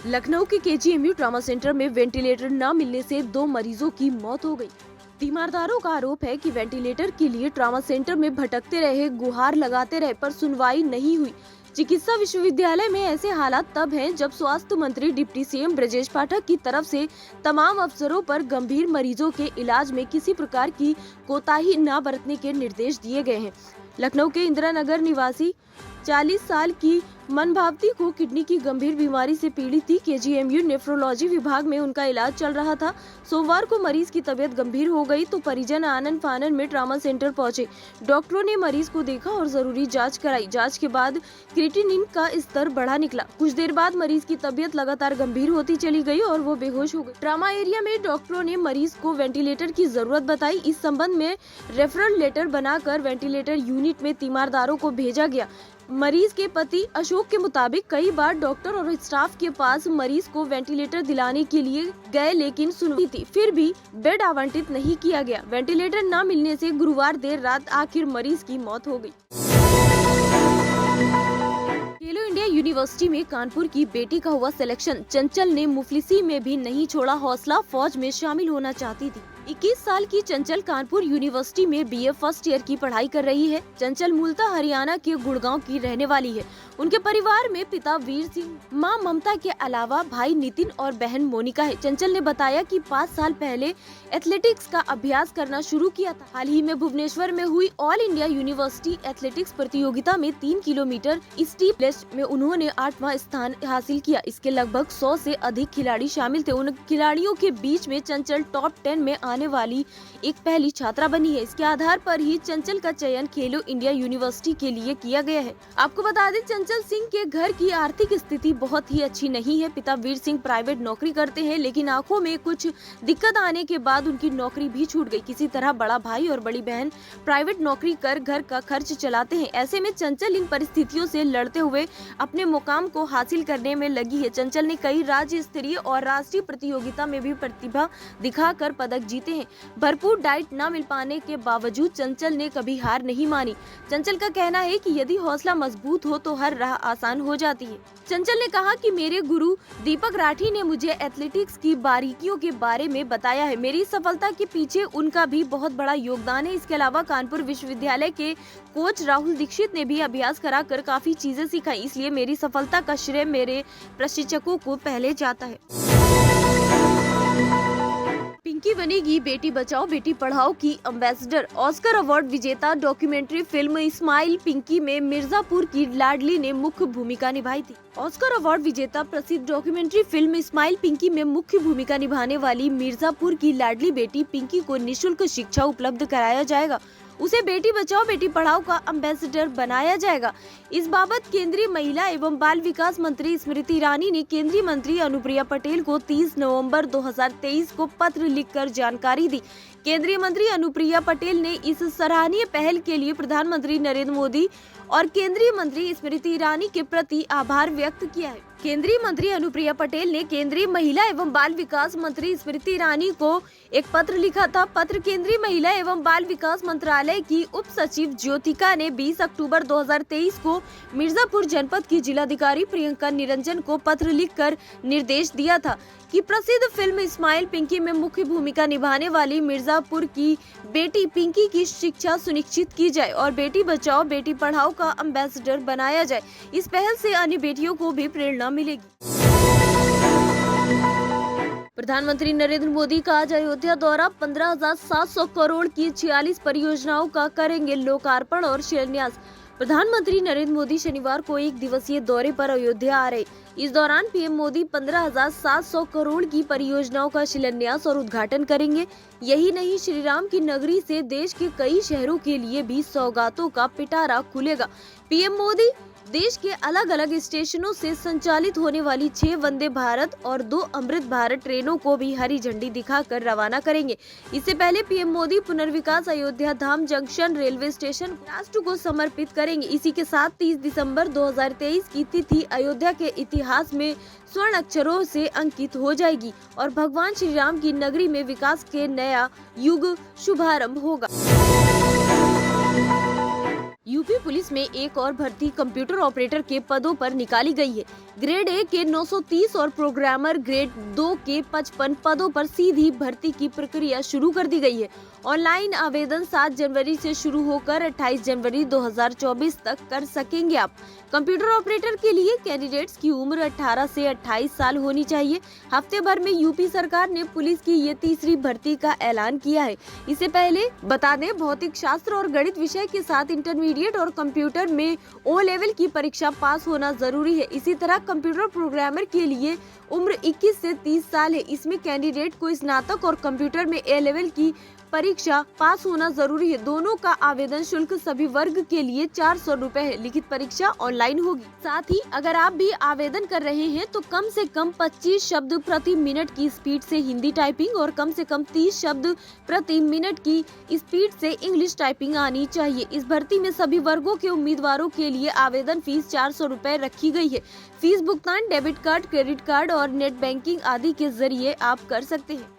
लखनऊ के KGMU trauma centre में ventilator न मिलने से 2 मरीजों की मौत हो गई। तीमारदारों का आरोप है कि वेंटिलेटर के लिए ट्रॉमा सेंटर में भटकते रहे, गुहार लगाते रहे पर सुनवाई नहीं हुई। चिकित्सा विश्वविद्यालय में ऐसे हालात तब हैं जब स्वास्थ्य मंत्री डिप्टी सीएम ब्रजेश पाठक की तरफ से तमाम अफसरों पर गंभीर मरीजों के इलाज में किसी प्रकार की कोताही न बरतने के निर्देश दिए गए हैं। लखनऊ के इंदिरा नगर निवासी 40 साल की मनभावती को किडनी की गंभीर बीमारी से पीड़ित थी। केजीएमयू नेफ्रोलॉजी विभाग में उनका इलाज चल रहा था। सोमवार को मरीज की तबीयत गंभीर हो गई तो परिजन आनन फानन में ट्रॉमा सेंटर पहुंचे। डॉक्टरों ने मरीज को देखा और जरूरी जांच कराई। जांच के बाद क्रिएटिनिन का स्तर बढ़ा निकला। कुछ देर बाद मरीज की तबीयत लगातार गंभीर होती चली गई और वो बेहोश हो गई। ट्रॉमा एरिया में डॉक्टरों ने मरीज को वेंटिलेटर की जरूरत बताई। इस संबंध में रेफरल लेटर बनाकर वेंटिलेटर यूनिट में तीमारदारों को भेजा गया। मरीज के पति अशोक के मुताबिक कई बार डॉक्टर और स्टाफ के पास मरीज को वेंटिलेटर दिलाने के लिए गए लेकिन सुनवाई थी, फिर भी बेड आवंटित नहीं किया गया। वेंटिलेटर न मिलने से गुरुवार देर रात आखिर मरीज की मौत हो गई। खेलो इंडिया यूनिवर्सिटी में कानपुर की बेटी का हुआ सिलेक्शन। चंचल ने मुफलिसी में भी नहीं छोड़ा हौसला, फौज में शामिल होना चाहती थी। 21 साल की चंचल कानपुर यूनिवर्सिटी में बीए फर्स्ट ईयर की पढ़ाई कर रही है। चंचल मूलतः हरियाणा के गुड़गांव की रहने वाली है। उनके परिवार में पिता वीर सिंह, मां ममता के अलावा भाई नितिन और बहन मोनिका है। चंचल ने बताया कि 5 साल पहले एथलेटिक्स का अभ्यास करना शुरू किया था। हाल ही में भुवनेश्वर में हुई ऑल इंडिया यूनिवर्सिटी एथलेटिक्स प्रतियोगिता में 3 किलोमीटर स्टीप रेस में उन्होंने 8वां स्थान हासिल किया। इसके लगभग 100 से अधिक खिलाड़ी शामिल थे। उन खिलाड़ियों के बीच में चंचल टॉप 10 में आने वाली एक पहली छात्रा बनी है। इसके आधार पर ही चंचल का चयन खेलो इंडिया यूनिवर्सिटी के लिए किया गया है। आपको बता दें, चंचल सिंह के घर की आर्थिक स्थिति बहुत ही अच्छी नहीं है। पिता वीर सिंह प्राइवेट नौकरी करते हैं, लेकिन आंखों में कुछ दिक्कत आने के बाद उनकी नौकरी भी छूट गई। किसी तरह बड़ा भाई और बड़ी बहन प्राइवेट नौकरी कर घर का खर्च चलाते हैं। ऐसे में चंचल इन परिस्थितियों से लड़ते हुए अपने मुकाम को हासिल करने में लगी है। चंचल ने कई राज्य स्तरीय और राष्ट्रीय प्रतियोगिता में भी प्रतिभा दिखाकर पदक जीते हैं। भरपूर डाइट न मिल पाने के बावजूद चंचल ने कभी हार नहीं मानी। चंचल का कहना है कि यदि हौसला मजबूत हो तो हर राह आसान हो जाती है। चंचल ने कहा कि मेरे गुरु दीपक राठी ने मुझे एथलेटिक्स की बारीकियों के बारे में बताया है। मेरी सफलता के पीछे उनका भी बहुत बड़ा योगदान है। इसके अलावा कानपुर विश्वविद्यालय के कोच राहुल दीक्षित ने भी अभ्यास कराकर काफी चीजें सिखाई। इसलिए मेरी सफलता का श्रेय मेरे प्रशिक्षकों को पहले जाता है। पिंकी बनेगी बेटी बचाओ बेटी पढ़ाओ की एम्बेसडर। ऑस्कर अवार्ड विजेता डॉक्यूमेंट्री फिल्म स्माइल पिंकी में मिर्जापुर की लाडली ने मुख्य भूमिका निभाई थी। ऑस्कर अवार्ड विजेता प्रसिद्ध डॉक्यूमेंट्री फिल्म स्माइल पिंकी में मुख्य भूमिका निभाने वाली मिर्जापुर की लाडली बेटी पिंकी को निःशुल्क शिक्षा उपलब्ध कराया जाएगा। उसे बेटी बचाओ बेटी पढ़ाओ का एम्बेसडर बनाया जाएगा। इस बाबत केंद्रीय महिला एवं बाल विकास मंत्री स्मृति ईरानी ने केंद्रीय मंत्री अनुप्रिया पटेल को 30 नवंबर 2023 को पत्र लिखकर जानकारी दी। केंद्रीय मंत्री अनुप्रिया पटेल ने इस सराहनीय पहल के लिए प्रधानमंत्री नरेंद्र मोदी और केंद्रीय मंत्री स्मृति ईरानी के प्रति आभार व्यक्त किया है। केंद्रीय मंत्री अनुप्रिया पटेल ने केंद्रीय महिला एवं बाल विकास मंत्री स्मृति ईरानी को एक पत्र लिखा था। पत्र केंद्रीय महिला एवं बाल विकास मंत्रालय की उप सचिव ज्योतिका ने 20 अक्टूबर 2023 को मिर्जापुर जनपद की जिलाधिकारी प्रियंका निरंजन को पत्र लिखकर निर्देश दिया था कि प्रसिद्ध फिल्म स्माइल पिंकी में मुख्य भूमिका निभाने वाली मिर्जापुर की बेटी पिंकी की शिक्षा सुनिश्चित की जाए और बेटी बचाओ बेटी पढ़ाओ का एम्बेसडर बनाया जाए। इस पहल से अन्य बेटियों को भी प्रेरणा मिलेगी। प्रधानमंत्री नरेंद्र मोदी का आज अयोध्या दौरा। 15,700 करोड़ की 46 परियोजनाओं का करेंगे लोकार्पण और शिलान्यास। प्रधानमंत्री नरेंद्र मोदी शनिवार को 1 दिवसीय दौरे पर अयोध्या आ रहे। इस दौरान पीएम मोदी 15,700 करोड़ की परियोजनाओं का शिलान्यास और उद्घाटन करेंगे। यही नहीं, श्री राम की नगरी से देश के कई शहरों के लिए भी सौगातों का पिटारा खुलेगा। पीएम मोदी देश के अलग अलग स्टेशनों से संचालित होने वाली 6 वंदे भारत और 2 अमृत भारत ट्रेनों को भी हरी झंडी दिखाकर रवाना करेंगे। इससे पहले पीएम मोदी पुनर्विकास अयोध्या धाम जंक्शन रेलवे स्टेशन राष्ट्र को समर्पित करेंगे। इसी के साथ 30 दिसंबर 2023 की तिथि अयोध्या के इतिहास में स्वर्ण अक्षरों से अंकित हो जाएगी और भगवान श्री राम की नगरी में विकास के नया युग शुभारंभ होगा। यूपी पुलिस में एक और भर्ती कंप्यूटर ऑपरेटर के पदों पर निकाली गई है। ग्रेड 1 के 930 और प्रोग्रामर ग्रेड 2 के 55 पदों पर सीधी भर्ती की प्रक्रिया शुरू कर दी गई है। ऑनलाइन आवेदन 7 जनवरी से शुरू होकर 28 जनवरी 2024 तक कर सकेंगे आप। कंप्यूटर ऑपरेटर के लिए कैंडिडेट्स की उम्र 18 से 28 साल होनी चाहिए। हफ्ते भर में यूपी सरकार ने पुलिस की ये तीसरी भर्ती का ऐलान किया है। इससे पहले बता दें, भौतिक शास्त्र और गणित विषय के साथ इंटरमीडिएट और कंप्यूटर में O लेवल की परीक्षा पास होना जरूरी है। इसी तरह कंप्यूटर प्रोग्रामर के लिए उम्र 21 से 30 साल है। इसमें कैंडिडेट को स्नातक और कंप्यूटर में A लेवल की परीक्षा पास होना जरूरी है। दोनों का आवेदन शुल्क सभी वर्ग के लिए 400 रुपए है। लिखित परीक्षा ऑनलाइन होगी। साथ ही अगर आप भी आवेदन कर रहे हैं तो कम से कम 25 शब्द प्रति मिनट की स्पीड से हिंदी टाइपिंग और कम से कम 30 शब्द प्रति मिनट की स्पीड से इंग्लिश टाइपिंग आनी चाहिए। इस भर्ती में सभी वर्गों के उम्मीदवारों के लिए आवेदन फीस 400 रुपए रखी गई है। फीस भुगतान डेबिट कार्ड, क्रेडिट कार्ड और नेट बैंकिंग आदि के जरिए आप कर सकते हैं।